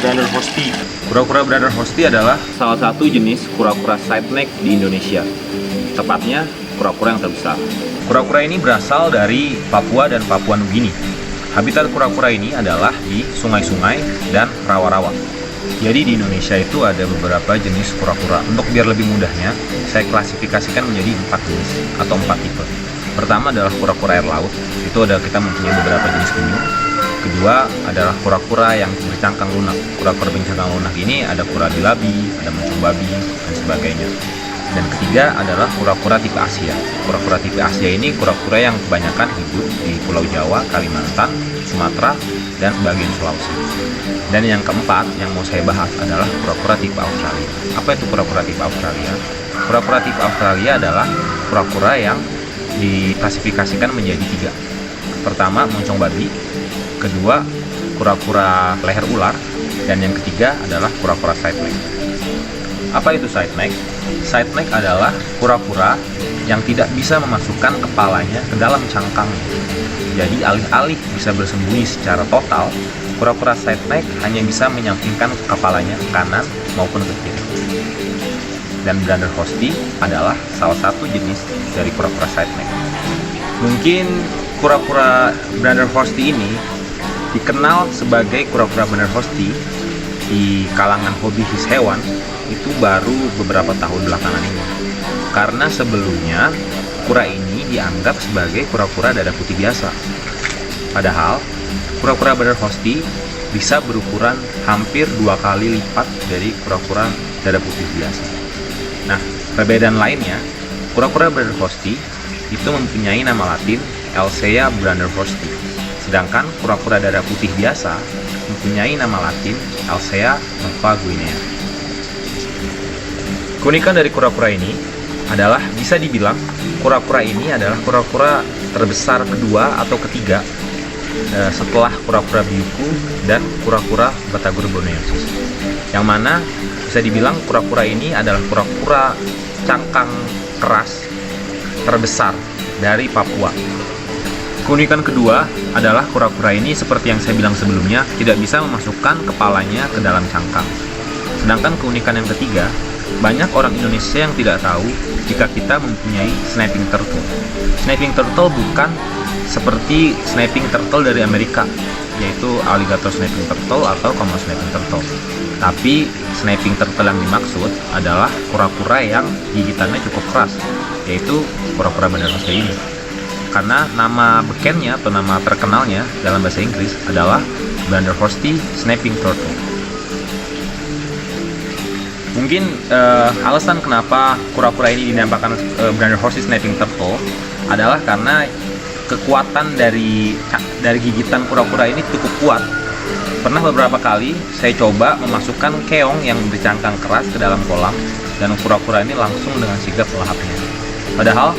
Brander Hosti. Kura-kura Brander Hosti adalah salah satu jenis kura-kura side neck di Indonesia. Tepatnya, kura-kura yang terbesar. Kura-kura ini berasal dari Papua dan Papua Nugini. Habitat kura-kura ini adalah di sungai-sungai dan rawa-rawa. Jadi di Indonesia itu ada beberapa jenis kura-kura. Untuk biar lebih mudahnya, saya klasifikasikan menjadi 4 jenis atau 4 tipe. Pertama adalah kura-kura air laut. Itu ada kita mempunyai beberapa jenis penyu. Kedua adalah kura-kura yang bercangkang lunak. Kura-kura bercangkang lunak ini ada kura bilabi, ada mancung babi, dan sebagainya. Dan ketiga adalah kura-kura tipe Asia. Kura-kura tipe Asia ini kura-kura yang kebanyakan hidup di Pulau Jawa, Kalimantan, Sumatera, dan bagian Sulawesi. Dan yang keempat yang mau saya bahas adalah kura-kura tipe Australia. Apa itu kura-kura tipe Australia? Kura-kura tipe Australia adalah kura-kura yang diklasifikasikan menjadi 3. Pertama, moncong babi. Kedua, kura-kura leher ular. Dan yang ketiga adalah kura-kura side neck. Apa itu side neck? Side neck adalah kura-kura yang tidak bisa memasukkan kepalanya ke dalam cangkangnya. Jadi alih-alih bisa bersembunyi secara total, kura-kura side neck hanya bisa menyampingkan kepalanya ke kanan maupun ke kiri. Dan Brander Hosti adalah salah satu jenis dari kura-kura side neck. Mungkin kura-kura Brander Hosti ini dikenal sebagai kura-kura Brander Hosti di kalangan hobis hewan itu baru beberapa tahun belakangan ini. Karena sebelumnya kura ini dianggap sebagai kura-kura dada putih biasa. Padahal kura-kura Brander Hosti bisa berukuran hampir 2 kali lipat dari kura-kura dada putih biasa. Nah, perbedaan lainnya, kura-kura Brander Hosti itu mempunyai nama latin Elsea Brander Hosti. Sedangkan kura-kura dada putih biasa mempunyai nama latin Elsea novaguinea. Keunikan dari kura-kura ini adalah bisa dibilang kura-kura ini adalah kura-kura terbesar kedua atau ketiga setelah kura-kura biuku dan kura-kura Batagor borneoensis. Yang mana bisa dibilang kura-kura ini adalah kura-kura cangkang keras terbesar dari Papua. Keunikan kedua adalah kura-kura ini seperti yang saya bilang sebelumnya tidak bisa memasukkan kepalanya ke dalam cangkang. Sedangkan keunikan yang ketiga, banyak orang Indonesia yang tidak tahu jika kita mempunyai snapping turtle. Snapping turtle bukan seperti snapping turtle dari Amerika, yaitu alligator snapping turtle atau common snapping turtle. Tapi snapping turtle yang dimaksud adalah kura-kura yang gigitannya cukup keras, yaitu kura-kura Brander Hosti ini. Karena nama bekennya atau nama terkenalnya dalam bahasa Inggris adalah Brander Hosti snapping turtle. Mungkin alasan kenapa kura-kura ini dinamakan Brander Hosti snapping turtle adalah karena kekuatan dari gigitan kura-kura ini cukup kuat. Pernah beberapa kali saya coba memasukkan keong yang bercangkang keras ke dalam kolam dan kura-kura ini langsung dengan sigap melahapnya. Padahal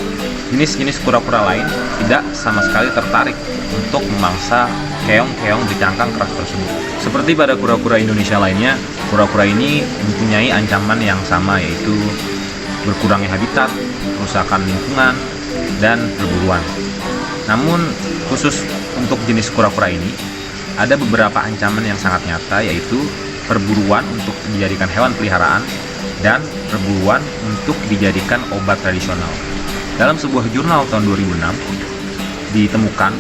jenis-jenis kura-kura lain tidak sama sekali tertarik untuk memangsa keong-keong bercangkang keras tersebut. Seperti pada kura-kura Indonesia lainnya, kura-kura ini mempunyai ancaman yang sama, yaitu berkurangnya habitat, kerusakan lingkungan, dan perburuan. Namun khusus untuk jenis kura-kura ini, ada beberapa ancaman yang sangat nyata, yaitu perburuan untuk dijadikan hewan peliharaan dan perburuan untuk dijadikan obat tradisional. Dalam sebuah jurnal tahun 2006 ditemukan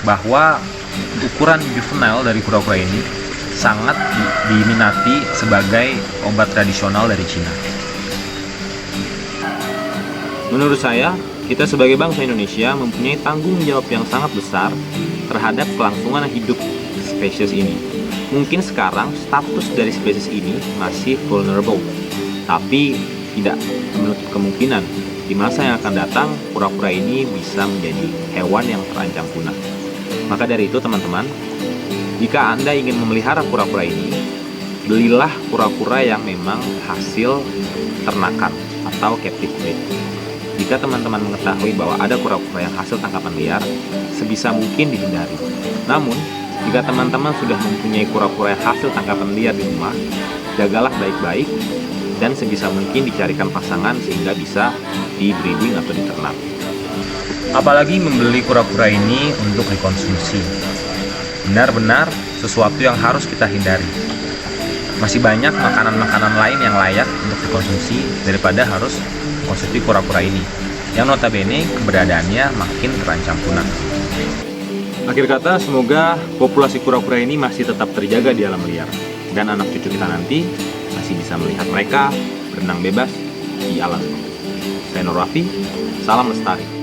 bahwa ukuran juvenile dari kura-kura ini sangat diminati sebagai obat tradisional dari Cina. Menurut saya, kita sebagai bangsa Indonesia mempunyai tanggung jawab yang sangat besar terhadap kelangsungan hidup spesies ini. Mungkin sekarang status dari spesies ini masih vulnerable, tapi tidak menutup kemungkinan di masa yang akan datang kura-kura ini bisa menjadi hewan yang terancam punah. Maka dari itu teman-teman, jika Anda ingin memelihara kura-kura ini, belilah kura-kura yang memang hasil ternakan atau captive breed. Jika teman-teman mengetahui bahwa ada kura-kura yang hasil tangkapan liar, sebisa mungkin dihindari. Namun, jika teman-teman sudah mempunyai kura-kura yang hasil tangkapan liar di rumah, jagalah baik-baik dan sebisa mungkin dicarikan pasangan sehingga bisa di-breeding atau diternak. Apalagi membeli kura-kura ini untuk dikonsumsi. Benar-benar sesuatu yang harus kita hindari. Masih banyak makanan-makanan lain yang layak untuk dikonsumsi daripada harus konsumsi kura-kura ini, yang notabene keberadaannya makin terancam punah. Akhir kata, semoga populasi kura-kura ini masih tetap terjaga di alam liar, dan anak cucu kita nanti masih bisa melihat mereka berenang bebas di alam. Saya Nur Raffi, salam lestari.